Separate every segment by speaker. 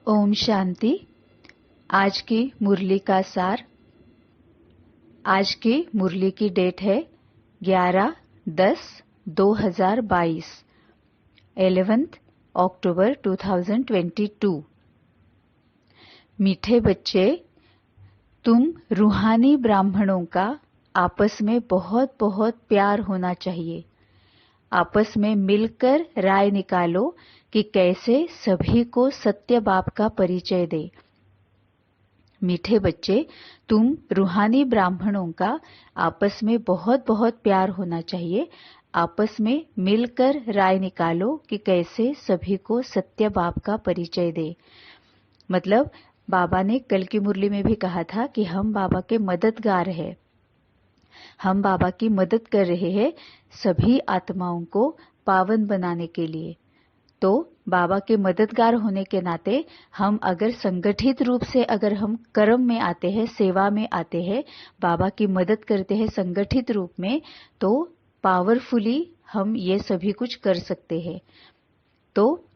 Speaker 1: ओम शांति। आज की मुरली का सार। आज की मुरली की डेट है 11/10/2022, 11th अक्टूबर 2022। मीठे बच्चे, तुम रूहानी ब्राह्मणों का आपस में बहुत बहुत प्यार होना चाहिए। आपस में मिलकर राय निकालो कि कैसे सभी को सत्य बाप का परिचय दे। मीठे बच्चे, तुम रूहानी ब्राह्मणों का आपस में बहुत बहुत प्यार होना चाहिए। आपस में मिलकर राय निकालो कि कैसे सभी को सत्य बाप का परिचय दे। मतलब बाबा ने कल की मुरली में भी कहा था कि हम बाबा के मददगार हैं। हम बाबा की मदद कर रहे हैं सभी आत्माओं को पावन बनाने के लिए। तो बाबा के मददगार होने के नाते हम अगर संगठित रूप से अगर हम कर्म में आते हैं, सेवा में आते हैं, बाबा की मदद करते हैं संगठित रूप में, तो पावरफुली हम ये सभी कुछ कर सकते हैं। तो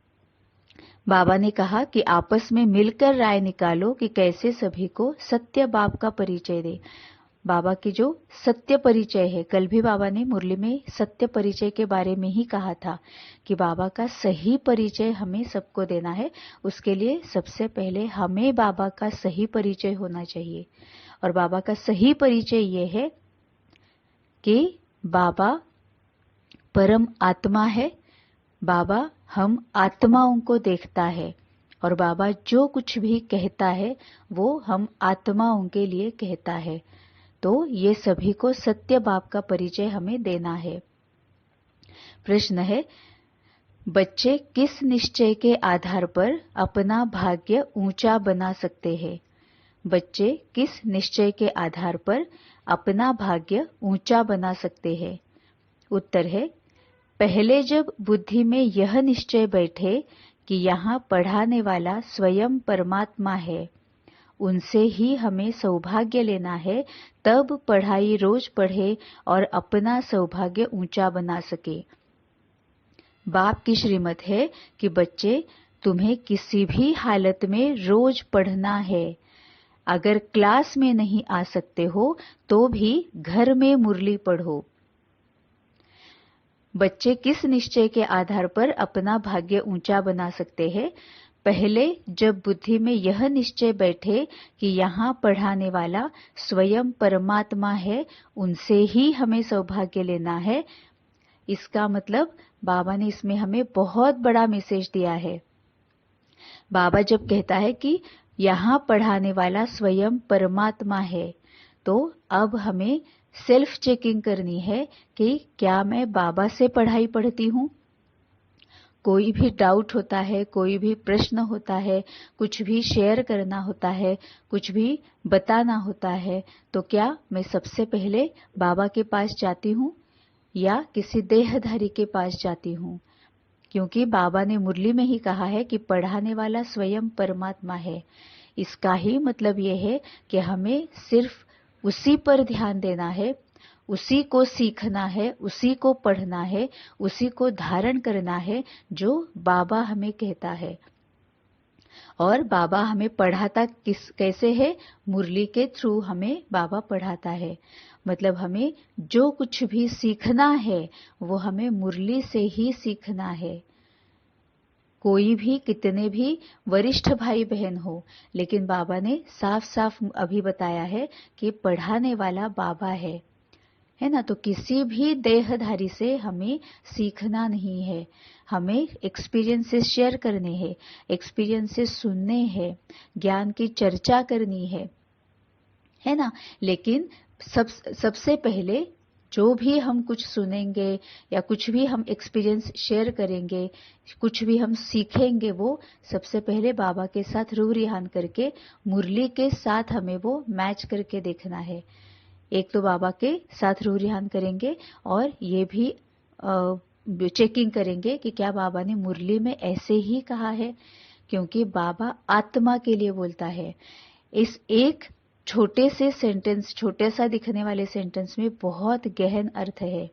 Speaker 1: बाबा ने कहा कि आपस में मिलकर राय निकालो कि कैसे सभी को सत्य बाप का परिचय दे। बाबा की जो सत्य परिचय है, कल भी बाबा ने मुरली में सत्य परिचय के बारे में ही कहा था कि बाबा का सही परिचय हमें सबको देना है। उसके लिए सबसे पहले हमें बाबा का सही परिचय होना चाहिए। और बाबा का सही परिचय ये है कि बाबा परम आत्मा है। बाबा हम आत्माओं को देखता है और बाबा जो कुछ भी कहता है वो हम आत्माओं के लिए कहता है। तो ये सभी को सत्य बाप का परिचय हमें देना है। प्रश्न है, बच्चे किस निश्चय के आधार पर अपना भाग्य ऊंचा बना सकते हैं? बच्चे किस निश्चय के आधार पर अपना भाग्य ऊंचा बना सकते हैं? उत्तर है, पहले जब बुद्धि में यह निश्चय बैठे कि यहाँ पढ़ाने वाला स्वयं परमात्मा है, उनसे ही हमें सौभाग्य लेना है, तब पढ़ाई रोज पढ़े और अपना सौभाग्य ऊंचा बना सके। बाप की श्रीमत है कि बच्चे, तुम्हें किसी भी हालत में रोज पढ़ना है। अगर क्लास में नहीं आ सकते हो तो भी घर में मुरली पढ़ो। बच्चे किस निश्चय के आधार पर अपना भाग्य ऊंचा बना सकते हैं? पहले जब बुद्धि में यह निश्चय बैठे कि यहाँ पढ़ाने वाला स्वयं परमात्मा है, उनसे ही हमें सौभाग्य लेना है। इसका मतलब बाबा ने इसमें हमें बहुत बड़ा मैसेज दिया है। बाबा जब कहता है कि यहाँ पढ़ाने वाला स्वयं परमात्मा है, तो अब हमें सेल्फ चेकिंग करनी है कि क्या मैं बाबा से पढ़ाई पढ़ती हूँ। कोई भी डाउट होता है, कोई भी प्रश्न होता है, कुछ भी शेयर करना होता है, कुछ भी बताना होता है, तो क्या मैं सबसे पहले बाबा के पास जाती हूँ या किसी देहधारी के पास जाती हूँ? क्योंकि बाबा ने मुरली में ही कहा है कि पढ़ाने वाला स्वयं परमात्मा है। इसका ही मतलब यह है कि हमें सिर्फ उसी पर ध्यान देना है, उसी को सीखना है, उसी को पढ़ना है, उसी को धारण करना है जो बाबा हमें कहता है। और बाबा हमें पढ़ाता कैसे है? मुरली के थ्रू हमें बाबा पढ़ाता है। मतलब हमें जो कुछ भी सीखना है वो हमें मुरली से ही सीखना है। कोई भी कितने भी वरिष्ठ भाई बहन हो, लेकिन बाबा ने साफ साफ अभी बताया है कि पढ़ाने वाला बाबा है ना। तो किसी भी देहधारी से हमें सीखना नहीं है, हमें एक्सपीरियंसेस शेयर करने हैं, एक्सपीरियंसेस सुनने हैं, ज्ञान की चर्चा करनी है ना। लेकिन सबसे पहले जो भी हम कुछ सुनेंगे या कुछ भी हम एक्सपीरियंस शेयर करेंगे, कुछ भी हम सीखेंगे, वो सबसे पहले बाबा के साथ रूह रिहान करके मुरली के साथ हमें वो मैच करके देखना है। एक तो बाबा के साथ रूह रिहान करेंगे और ये भी चेकिंग करेंगे कि क्या बाबा ने मुरली में ऐसे ही कहा है, क्योंकि बाबा आत्मा के लिए बोलता है। इस एक छोटे से सेंटेंस, छोटे सा दिखने वाले सेंटेंस में बहुत गहन अर्थ है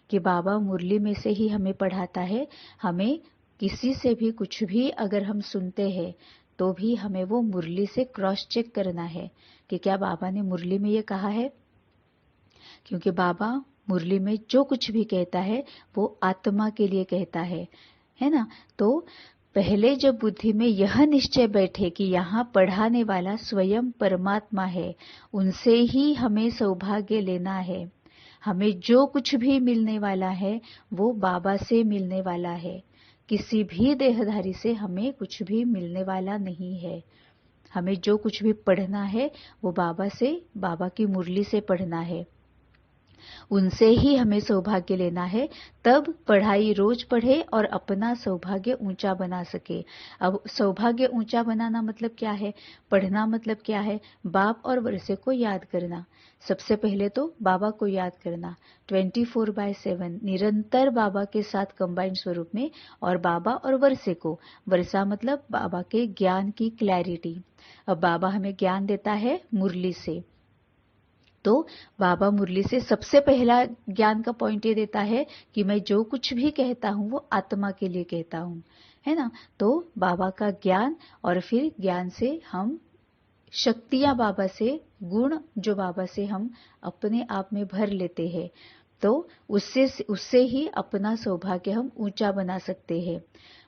Speaker 1: कि बाबा मुरली में से ही हमें पढ़ाता है। हमें किसी से भी कुछ भी अगर हम सुनते हैं तो भी हमें वो मुरली से क्रॉस चेक करना है कि क्या बाबा ने मुरली में ये कहा है, क्योंकि बाबा मुरली में जो कुछ भी कहता है वो आत्मा के लिए कहता है ना। तो पहले जब बुद्धि में यह निश्चय बैठे कि यहाँ पढ़ाने वाला स्वयं परमात्मा है, उनसे ही हमें सौभाग्य लेना है, हमें जो कुछ भी मिलने वाला है वो बाबा से मिलने वाला है, किसी भी देहधारी से हमें कुछ भी मिलने वाला नहीं है। हमें जो कुछ भी पढ़ना है वो बाबा से, बाबा की मुरली से पढ़ना है, उनसे ही हमें सौभाग्य लेना है। तब पढ़ाई रोज पढ़े और अपना सौभाग्य ऊंचा बना सके। अब सौभाग्य ऊंचा बनाना मतलब क्या है, पढ़ना मतलब क्या है, बाप और वर्षे को याद करना। सबसे पहले तो बाबा को याद करना 24/7 निरंतर बाबा के साथ कंबाइंड स्वरूप में, और बाबा और वर्षे को, वर्षा मतलब बाबा के ज्ञान की क्लैरिटी। अब बाबा हमें ज्ञान देता है मुरली से, तो बाबा मुरली से सबसे पहला ज्ञान का पॉइंट ये देता है कि मैं जो कुछ भी कहता हूँ वो आत्मा के लिए कहता हूँ, है ना। तो बाबा का ज्ञान, और फिर ज्ञान से हम शक्तियां बाबा से, गुण जो बाबा से हम अपने आप में भर लेते हैं, तो उससे ही अपना सौभाग्य हम ऊंचा बना सकते हैं।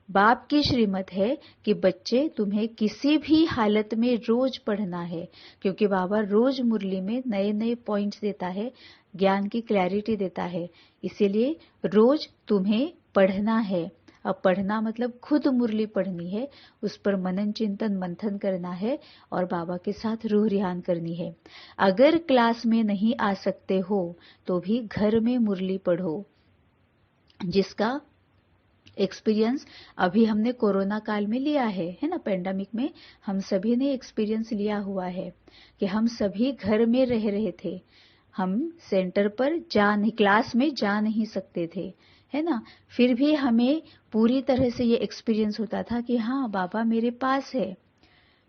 Speaker 1: बाप की श्रीमत है कि बच्चे तुम्हें किसी भी हालत में रोज पढ़ना है, क्योंकि बाबा रोज मुरली में नए नए पॉइंट्स देता है, ज्ञान की क्लैरिटी देता है, इसीलिए रोज तुम्हें पढ़ना है। अब पढ़ना मतलब खुद मुरली पढ़नी है, उस पर मनन चिंतन मंथन करना है और बाबा के साथ रूह रिहान करनी है। अगर क्लास में नहीं आ सकते हो तो भी घर में मुरली पढ़ो, जिसका एक्सपीरियंस अभी हमने कोरोना काल में लिया है ना, पेंडेमिक में हम सभी ने एक्सपीरियंस लिया हुआ है कि हम सभी घर में रह रहे थे, हम सेंटर पर क्लास में जा नहीं सकते थे, है ना। फिर भी हमें पूरी तरह से ये एक्सपीरियंस होता था कि हाँ, बाबा मेरे पास है,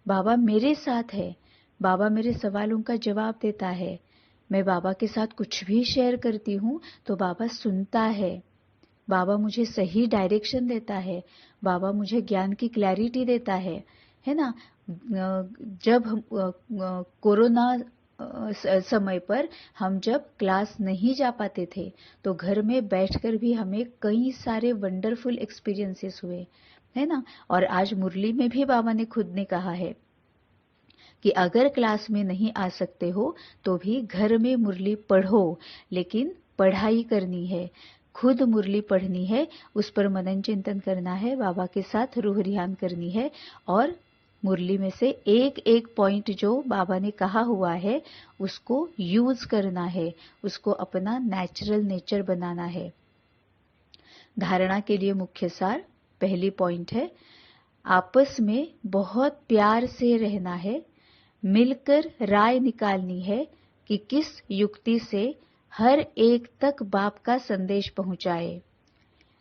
Speaker 1: बाबा मेरे साथ है, बाबा मेरे सवालों का जवाब देता है, मैं बाबा के साथ कुछ भी शेयर करती हूँ तो बाबा सुनता है, बाबा मुझे सही डायरेक्शन देता है, बाबा मुझे ज्ञान की क्लैरिटी देता है ना। जब हम कोरोना समय पर हम जब क्लास नहीं जा पाते थे तो घर में बैठकर भी हमें कई सारे वंडरफुल एक्सपीरियंसेस हुए, है ना। और आज मुरली में भी बाबा ने खुद ने कहा है कि अगर क्लास में नहीं आ सकते हो तो भी घर में मुरली पढ़ो, लेकिन पढ़ाई करनी है, खुद मुरली पढ़नी है, उस पर मनन चिंतन करना है, बाबा के साथ रूह रिहान करनी है, और मुरली में से एक एक पॉइंट जो बाबा ने कहा हुआ है उसको यूज करना है, उसको अपना नेचुरल नेचर बनाना है। धारणा के लिए मुख्य सार, पहली पॉइंट है, आपस में बहुत प्यार से रहना है, मिलकर राय निकालनी है कि किस युक्ति से हर एक तक बाप का संदेश पहुंचाए।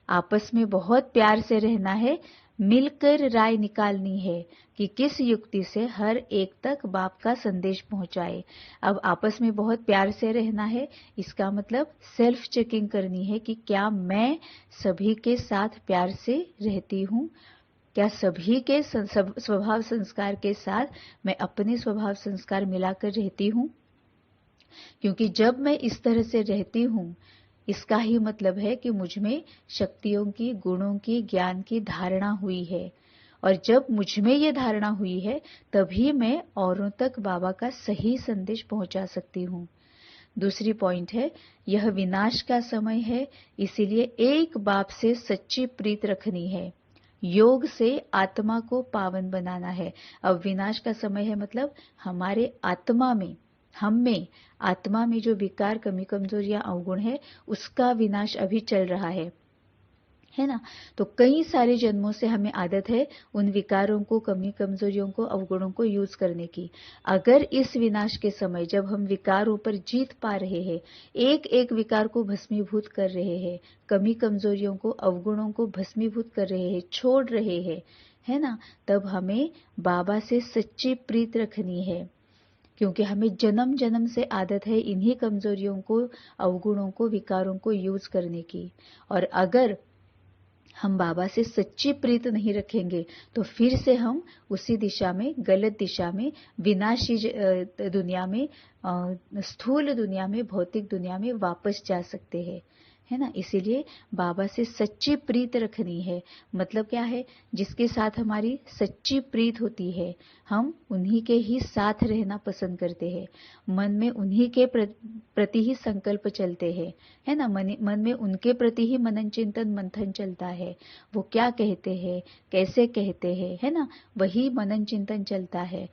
Speaker 1: आपस में बहुत प्यार से रहना है, मिलकर राय निकालनी है कि किस युक्ति से हर एक तक बाप का संदेश पहुंचाए। अब आपस में बहुत प्यार से रहना है, इसका मतलब सेल्फ चेकिंग करनी है कि क्या मैं सभी के साथ प्यार से रहती हूँ, क्या सभी के स्वभाव संस्कार के साथ मैं अपने स्वभाव संस्कार मिलाकर रहती हूँ। क्योंकि जब मैं इस तरह से रहती हूँ, इसका ही मतलब है कि मुझ में शक्तियों की, गुणों की, ज्ञान की धारणा हुई है, और जब मुझ में ये धारणा हुई है तभी मैं औरों तक बाबा का सही संदेश पहुंचा सकती हूँ। दूसरी पॉइंट है, यह विनाश का समय है, इसीलिए एक बाप से सच्ची प्रीत रखनी है, योग से आत्मा को पावन बनाना है। अब विनाश का समय है मतलब हमारे आत्मा में, हम में, आत्मा में जो विकार, कमी, कमजोरियां, अवगुण है, उसका विनाश अभी चल रहा है ना। तो कई सारे जन्मों से हमें आदत है उन विकारों को, कमी, कमजोरियों को, अवगुणों को यूज करने की। अगर इस विनाश के समय जब हम विकारों पर जीत पा रहे हैं, एक एक विकार को भस्मीभूत कर रहे हैं, कमी कमजोरियों को, अवगुणों को भस्मीभूत कर रहे हैं, छोड़ रहे हैं, है ना, तब हमें बाबा से सच्ची प्रीत रखनी है, क्योंकि हमें जन्म जन्म से आदत है इन्हीं कमजोरियों को, अवगुणों को, विकारों को यूज करने की। और अगर हम बाबा से सच्ची प्रीत नहीं रखेंगे तो फिर से हम उसी दिशा में, गलत दिशा में, विनाशी दुनिया में, स्थूल दुनिया में, भौतिक दुनिया में वापस जा सकते हैं, है ना। इसीलिए बाबा से सच्ची प्रीत रखनी है। मतलब क्या है? जिसके साथ हमारी सच्ची प्रीत होती है, हम उन्हीं के ही साथ रहना पसंद करते हैं। मन में उन्हीं के प्रति ही संकल्प चलते हैं, है ना। मन में उनके प्रति ही मनन चिंतन मंथन चलता है। वो क्या कहते हैं, कैसे कहते हैं, है ना, वही मनन चिंतन चलता है।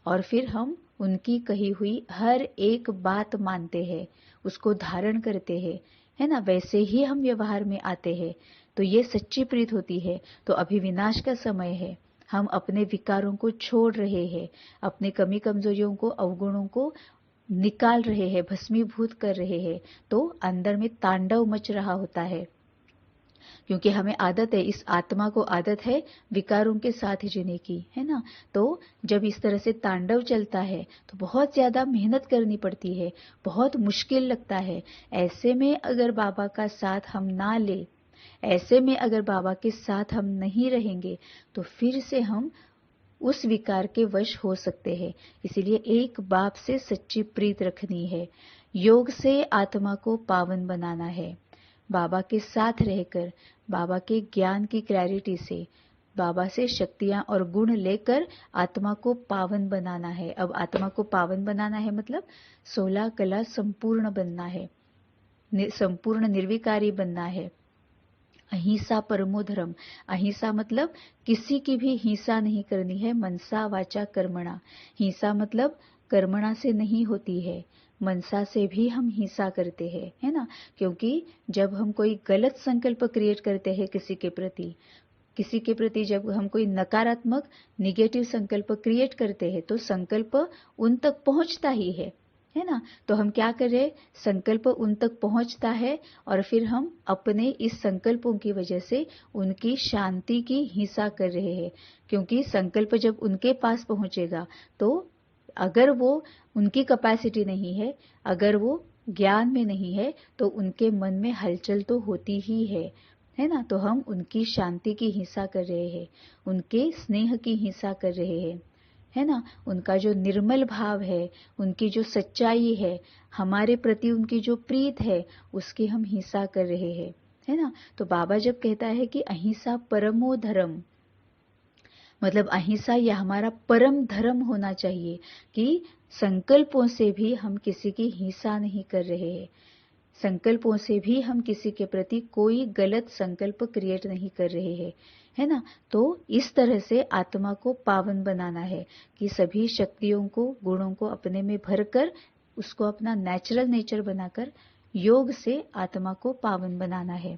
Speaker 1: और फिर हम उनकी कही हुई हर एक बात मानते हैं, उसको धारण करते हैं, है ना। वैसे ही हम व्यवहार में आते हैं। तो ये सच्ची प्रीत होती है। तो अभी विनाश का समय है। हम अपने विकारों को छोड़ रहे हैं, अपने कमी कमजोरियों को, अवगुणों को निकाल रहे हैं, भस्मीभूत कर रहे हैं। तो अंदर में तांडव मच रहा होता है, क्योंकि हमें आदत है, इस आत्मा को आदत है विकारों के साथ जीने की, है ना। तो जब इस तरह से तांडव चलता है तो बहुत ज्यादा मेहनत करनी पड़ती है, बहुत मुश्किल लगता है। ऐसे में अगर बाबा का साथ हम ना ले, ऐसे में अगर बाबा के साथ हम नहीं रहेंगे तो फिर से हम उस विकार के वश हो सकते हैं। इसीलिए एक बाप से सच्ची प्रीत रखनी है। योग से आत्मा को पावन बनाना है। बाबा के साथ रहकर, बाबा के ज्ञान की क्लैरिटी से, बाबा से शक्तियां और गुण लेकर आत्मा को पावन बनाना है। अब आत्मा को पावन बनाना है मतलब 16 कला संपूर्ण बनना है, संपूर्ण निर्विकारी बनना है। अहिंसा परमो धर्म। अहिंसा मतलब किसी की भी हिंसा नहीं करनी है, मनसा वाचा कर्मणा। हिंसा मतलब कर्मणा से नहीं होती है, मनसा से भी हम हिंसा करते हैं, है ना। क्योंकि जब हम कोई गलत संकल्प क्रिएट करते हैं किसी के प्रति जब हम कोई नकारात्मक निगेटिव संकल्प क्रिएट करते हैं तो संकल्प उन तक पहुंचता ही है ना। तो हम क्या कर रहे हैं, संकल्प उन तक पहुंचता है और फिर हम अपने इस संकल्पों की वजह से उनकी शांति की हिंसा कर रहे हैं। क्योंकि संकल्प जब उनके पास पहुंचेगा तो अगर वो उनकी कैपेसिटी नहीं है, अगर वो ज्ञान में नहीं है, तो उनके मन में हलचल तो होती ही है ना। तो हम उनकी शांति की हिंसा कर रहे हैं, उनके स्नेह की हिंसा कर रहे हैं, है ना। उनका जो निर्मल भाव है, उनकी जो सच्चाई है, हमारे प्रति उनकी जो प्रीत है, उसकी हम हिंसा कर रहे हैं, है ना। तो बाबा जब कहता है कि अहिंसा परमो धर्म, मतलब अहिंसा यह हमारा परम धर्म होना चाहिए कि संकल्पों से भी हम किसी की हिंसा नहीं कर रहे हैं, संकल्पों से भी हम किसी के प्रति कोई गलत संकल्प क्रिएट नहीं कर रहे हैं, है ना। तो इस तरह से आत्मा को पावन बनाना है कि सभी शक्तियों को, गुणों को अपने में भरकर उसको अपना नेचुरल नेचर बनाकर योग से आत्मा को पावन बनाना है।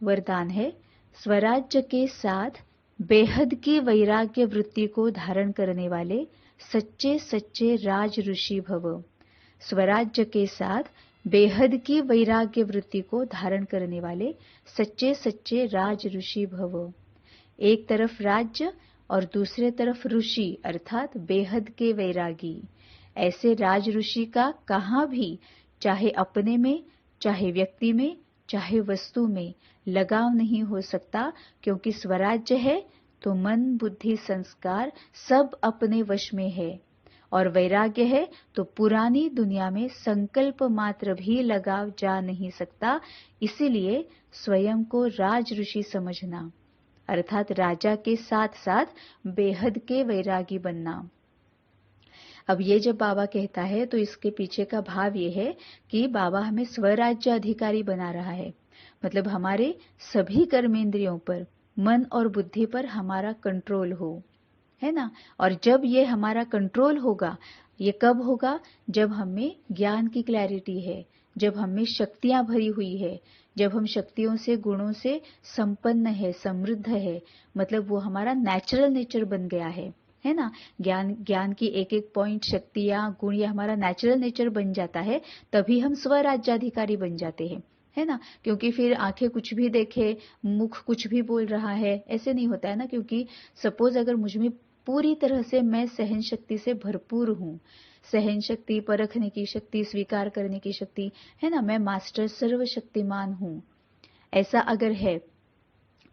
Speaker 1: वरदान है, स्वराज्य के साथ बेहद की वैराग्य वृत्ति को धारण करने वाले सच्चे सच्चे राज ऋषि भव। स्वराज्य के साथ बेहद की वैराग्य वृत्ति को धारण करने वाले सच्चे सच्चे राज ऋषि भव। एक तरफ राज्य और दूसरे तरफ ऋषि अर्थात बेहद के वैरागी। ऐसे राज ऋषि का कहाँ भी, चाहे अपने में, चाहे व्यक्ति में, चाहे वस्तु में लगाव नहीं हो सकता, क्योंकि स्वराज्य है तो मन बुद्धि संस्कार सब अपने वश में है, और वैराग्य है तो पुरानी दुनिया में संकल्प मात्र भी लगाव जा नहीं सकता। इसीलिए स्वयं को राज ऋषि समझना अर्थात राजा के साथ साथ बेहद के वैरागी बनना। अब ये जब बाबा कहता है तो इसके पीछे का भाव ये है कि बाबा हमें स्वराज्य अधिकारी बना रहा है, मतलब हमारे सभी कर्मेंद्रियों पर, मन और बुद्धि पर हमारा कंट्रोल हो, है ना। और जब ये हमारा कंट्रोल होगा, ये कब होगा, जब हमें ज्ञान की क्लैरिटी है, जब हमें शक्तियां भरी हुई है, जब हम शक्तियों से, गुणों से संपन्न है, समृद्ध है, मतलब वो हमारा नेचुरल नेचर बन गया है ना। ज्ञान की एक एक पॉइंट, शक्तियां, गुण, ये हमारा नेचुरल नेचर बन जाता है, तभी हम स्वराज्याधिकारी बन जाते हैं, है ना। क्योंकि फिर आंखें कुछ भी देखे, मुख कुछ भी बोल रहा है, ऐसे नहीं होता है ना। क्योंकि सपोज अगर मुझ में पूरी तरह से मैं सहन शक्ति से भरपूर हूँ, सहन शक्ति, परखने की शक्ति, स्वीकार करने की शक्ति, है ना, मैं मास्टर सर्वशक्तिमान हूँ, ऐसा अगर है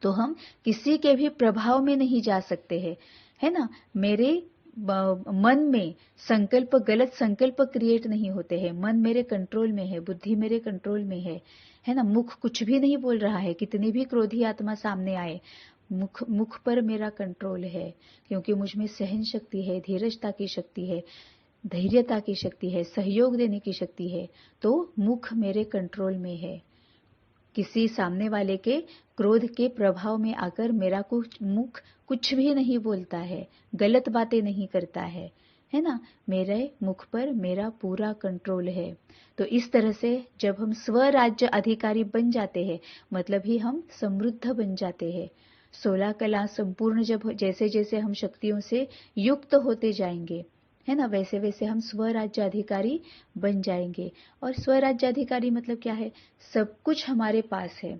Speaker 1: तो हम किसी के भी प्रभाव में नहीं जा सकते हैं, है ना। मेरे मन में संकल्प, गलत संकल्प क्रिएट नहीं होते हैं। मन मेरे कंट्रोल में है, बुद्धि मेरे कंट्रोल में है ना। मुख कुछ भी नहीं बोल रहा है, कितनी भी क्रोधी आत्मा सामने आए, मुख पर मेरा कंट्रोल है, क्योंकि मुझ में सहन शक्ति है, धीरजता की शक्ति है, धैर्यता की शक्ति है, सहयोग देने की शक्ति है। तो मुख मेरे कंट्रोल में है। किसी सामने वाले के क्रोध के प्रभाव में आकर मेरा मुख कुछ भी नहीं बोलता है, गलत बातें नहीं करता है ना। मेरे मुख पर मेरा पूरा कंट्रोल है। तो इस तरह से जब हम स्वराज्य अधिकारी बन जाते हैं, मतलब ही हम समृद्ध बन जाते हैं। 16 कला संपूर्ण जब जैसे जैसे हम शक्तियों से युक्त होते जाएंगे, है ना, वैसे वैसे हम स्वराज्य अधिकारी बन जाएंगे। और स्वराज्य अधिकारी मतलब क्या है? सब कुछ हमारे पास है।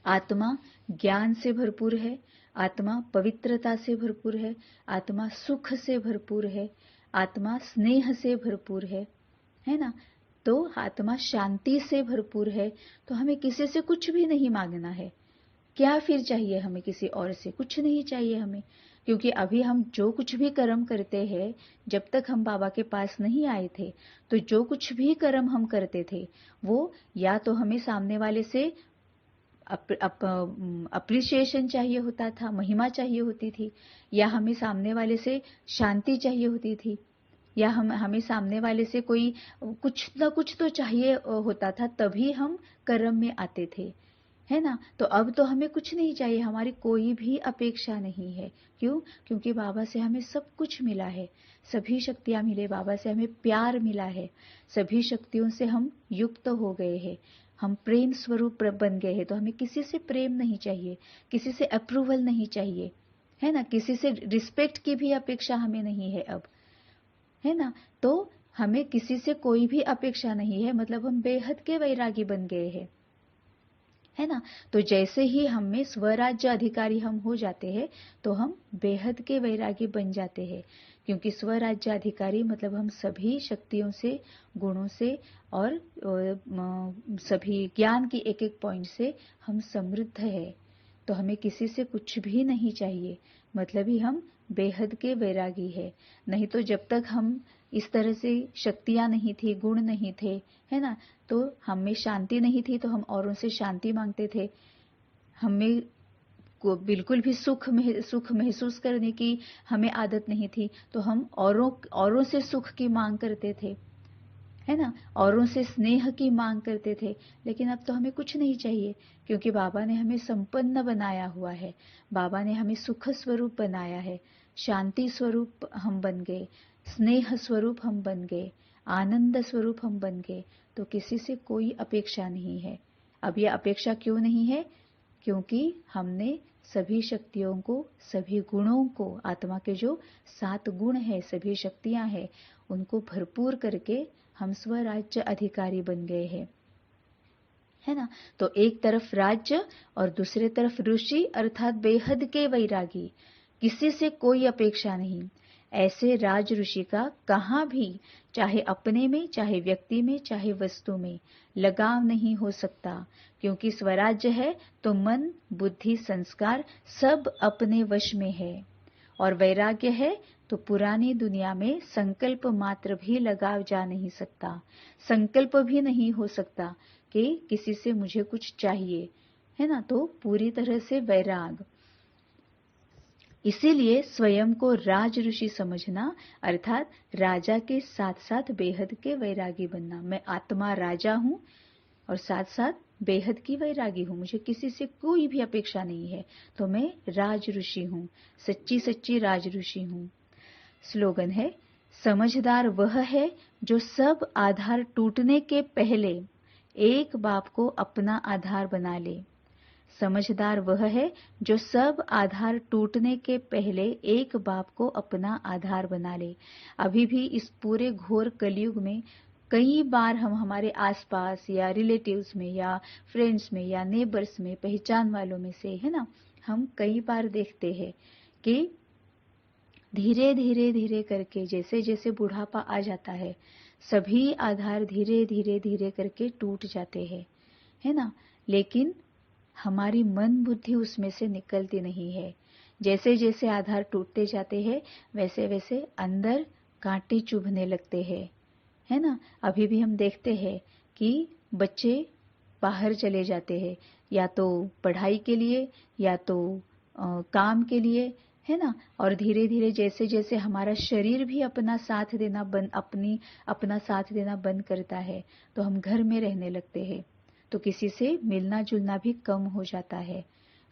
Speaker 1: आत्मा ज्ञान से भरपूर है, आत्मा पवित्रता से भरपूर है, आत्मा सुख से भरपूर है, आत्मा स्नेह से भरपूर है ना। तो आत्मा शांति से भरपूर है। तो हमें किसी से कुछ भी नहीं मांगना है। क्या फिर चाहिए हमें किसी और से? कुछ नहीं चाहिए हमें, क्योंकि अभी हम जो कुछ भी कर्म करते हैं, जब तक हम बाबा के पास नहीं आए थे, तो जो कुछ भी कर्म हम करते थे, वो या तो हमें सामने वाले से अप्रिसिएशन चाहिए होता था, महिमा चाहिए होती थी, या हमें सामने वाले से शांति चाहिए होती थी, या हमें सामने वाले से कोई कुछ ना कुछ तो चाहिए होता था, तभी हम कर्म में आते थे, है ना। तो अब तो हमें कुछ नहीं चाहिए, हमारी कोई भी अपेक्षा नहीं है। क्यों? क्योंकि बाबा से हमें सब कुछ मिला है, सभी शक्तियां मिले, बाबा से हमें प्यार मिला है, सभी शक्तियों से हम युक्त हो गए हैं, हम प्रेम स्वरूप बन गए हैं। तो हमें किसी से प्रेम नहीं चाहिए, किसी से अप्रूवल नहीं चाहिए, है ना, किसी से रिस्पेक्ट की भी अपेक्षा हमें नहीं है अब, है ना। तो हमें किसी से कोई भी अपेक्षा नहीं है, मतलब हम बेहद के वैरागी बन गए हैं, है ना। तो जैसे ही हम में स्वराज्य अधिकारी हम हो जाते हैं, तो हम बेहद के वैरागी बन जाते हैं, क्योंकि स्वराज्य अधिकारी मतलब हम सभी शक्तियों से, गुणों से और सभी ज्ञान की एक एक पॉइंट से हम समृद्ध है। तो हमें किसी से कुछ भी नहीं चाहिए, मतलब ही हम बेहद के वैरागी है। नहीं तो जब तक हम इस तरह से शक्तियां नहीं थी, गुण नहीं थे, है ना, तो हमें शांति नहीं थी, तो हम औरों से शांति मांगते थे। हमें को बिल्कुल भी सुख महसूस करने की हमें आदत नहीं थी, तो हम औरों से सुख की मांग करते थे, है ना, औरों से स्नेह की मांग करते थे। लेकिन अब तो हमें कुछ नहीं चाहिए, क्योंकि बाबा ने हमें संपन्न बनाया हुआ है, बाबा ने हमें सुख स्वरूप बनाया है, शांति स्वरूप हम बन गए, स्नेह स्वरूप हम बन गए, आनंद स्वरूप हम बन गए। तो किसी से कोई अपेक्षा नहीं है। अब यह अपेक्षा क्यों नहीं है? क्योंकि हमने सभी शक्तियों को, सभी गुणों को, आत्मा के जो 7 गुण है, सभी शक्तियां हैं, उनको भरपूर करके हम स्वराज्य अधिकारी बन गए हैं, है ना। तो एक तरफ राज्य और दूसरे तरफ ऋषि, अर्थात बेहद के वैरागी, किसी से कोई अपेक्षा नहीं। ऐसे राज ऋषि का कहाँ भी, चाहे अपने में, चाहे व्यक्ति में, चाहे वस्तु में, लगाव नहीं हो सकता, क्योंकि स्वराज्य है तो मन, बुद्धि, संस्कार सब अपने वश में है। और वैराग्य है तो पुरानी दुनिया में संकल्प मात्र भी लगाव जा नहीं सकता, संकल्प भी नहीं हो सकता कि किसी से मुझे कुछ चाहिए, है ना। तो पूरी तरह से वैराग। इसीलिए स्वयं को राज ऋषि समझना, अर्थात राजा के साथ साथ बेहद के वैरागी बनना। मैं आत्मा राजा हूं और साथ साथ बेहद की वैरागी हूं, मुझे किसी से कोई भी अपेक्षा नहीं है, तो मैं राज ऋषि हूं, सच्ची सच्ची राज ऋषि हूं। स्लोगन है, समझदार वह है जो सब आधार टूटने के पहले एक बाप को अपना आधार बना ले। समझदार वह है जो सब आधार टूटने के पहले एक बाप को अपना आधार बना ले। अभी भी इस पूरे घोर कलयुग में कई बार हम हमारे आसपास या रिलेटिव्स में या फ्रेंड्स में या नेबर्स में, पहचान वालों में से, है ना, हम कई बार देखते हैं कि धीरे धीरे धीरे करके जैसे जैसे बुढ़ापा आ जाता है, सभी आधार धीरे धीरे धीरे करके टूट जाते हैं, है ना। लेकिन हमारी मन बुद्धि उसमें से निकलती नहीं है। जैसे जैसे आधार टूटते जाते हैं वैसे वैसे अंदर कांटे चुभने लगते हैं, है ना। अभी भी हम देखते हैं कि बच्चे बाहर चले जाते हैं, या तो पढ़ाई के लिए या तो काम के लिए, है ना। और धीरे धीरे जैसे जैसे हमारा शरीर भी अपना साथ देना बंद करता है, तो हम घर में रहने लगते हैं, तो किसी से मिलना जुलना भी कम हो जाता है।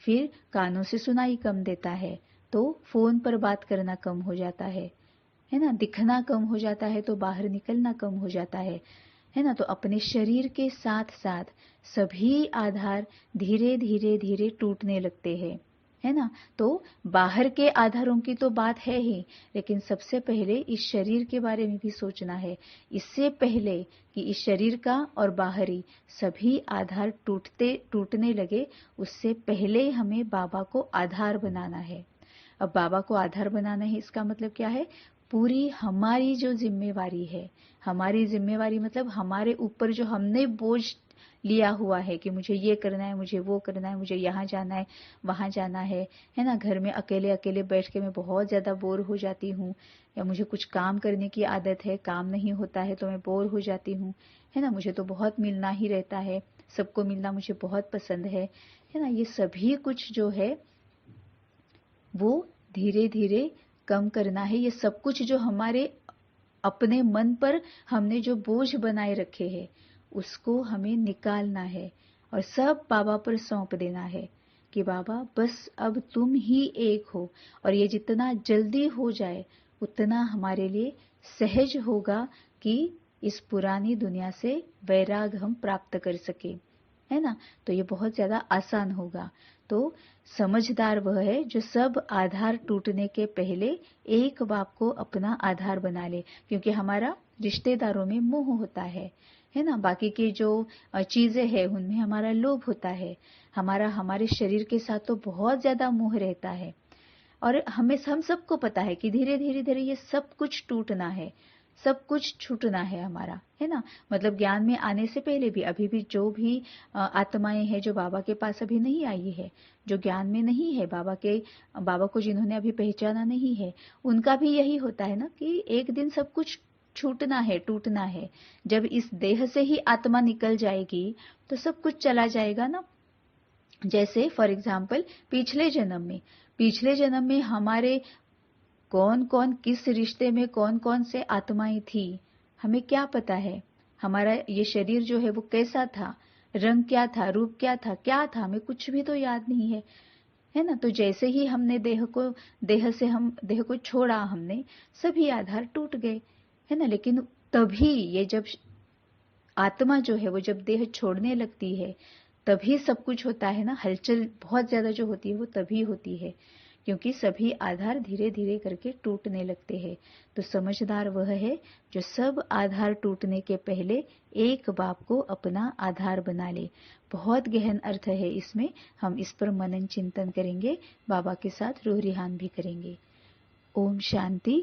Speaker 1: फिर कानों से सुनाई कम देता है, तो फोन पर बात करना कम हो जाता है ना। दिखना कम हो जाता है तो बाहर निकलना कम हो जाता है ना। तो अपने शरीर के साथ साथ सभी आधार धीरे धीरे धीरे टूटने लगते हैं, है ना। तो बाहर के आधारों की तो बात है ही, लेकिन सबसे पहले इस शरीर के बारे में भी सोचना है। इससे पहले कि इस शरीर का और बाहरी सभी आधार टूटने लगे, उससे पहले हमें बाबा को आधार बनाना है। अब बाबा को आधार बनाना है, इसका मतलब क्या है? पूरी हमारी जो जिम्मेवारी है, हमारी जिम्मेवारी मतलब हमारे ऊपर जो हमने बोझ लिया हुआ है कि मुझे ये करना है, मुझे वो करना है, मुझे यहाँ जाना है, वहाँ जाना है ना। घर में अकेले अकेले बैठ के मैं बहुत ज़्यादा बोर हो जाती हूँ, या मुझे कुछ काम करने की आदत है, काम नहीं होता है तो मैं बोर हो जाती हूँ, है ना। मुझे तो बहुत मिलना ही रहता है, सबको मिलना मुझे बहुत पसंद है ना। ये सभी कुछ जो है वो धीरे धीरे कम करना है। ये सब कुछ जो हमारे अपने मन पर हमने जो बोझ बनाए रखे हैं, उसको हमें निकालना है और सब बाबा पर सौंप देना है कि बाबा बस अब तुम ही एक हो। और ये जितना जल्दी हो जाए उतना हमारे लिए सहज होगा कि इस पुरानी दुनिया से वैराग हम प्राप्त कर सके, है ना। तो ये बहुत ज्यादा आसान होगा। तो समझदार वह है जो सब आधार टूटने के पहले एक बाप को अपना आधार बना ले, क्योंकि हमारा रिश्तेदारों में मोह होता है ना। बाकी की जो चीजें हैं उनमें हमारा लोभ होता है, हमारे शरीर के साथ तो बहुत ज्यादा मोह रहता है। और हम सबको पता है कि धीरे धीरे धीरे ये सब कुछ टूटना है, सब कुछ छूटना है हमारा, है ना। मतलब ज्ञान में आने से पहले भी अभी भी जो भी आत्माएं हैं जो बाबा के पास अभी नहीं आई है, जो ज्ञान में नहीं है, बाबा को जिन्होंने अभी पहचाना नहीं है, उनका भी यही होता है ना कि एक दिन सब कुछ छूटना है, टूटना है। जब इस देह से ही आत्मा निकल जाएगी तो सब कुछ चला जाएगा ना। जैसे फॉर एग्जाम्पल पिछले जन्म में हमारे कौन कौन किस रिश्ते में कौन कौन से आत्माएं थी, हमें क्या पता है। हमारा ये शरीर जो है वो कैसा था, रंग क्या था, रूप क्या था, हमें कुछ भी तो याद नहीं है ना। तो जैसे ही हमने देह को छोड़ा, हमने सभी आधार टूट गए, है ना। लेकिन तभी ये जब आत्मा जो है वो जब देह छोड़ने लगती है तभी सब कुछ होता है ना। हलचल बहुत ज्यादा जो होती है वो तभी होती है, क्योंकि सभी आधार धीरे धीरे करके टूटने लगते हैं। तो समझदार वह है जो सब आधार टूटने के पहले एक बाप को अपना आधार बना ले। बहुत गहन अर्थ है इसमें, हम इस पर मनन चिंतन करेंगे, बाबा के साथ रूह रिहान भी करेंगे। ओम शांति।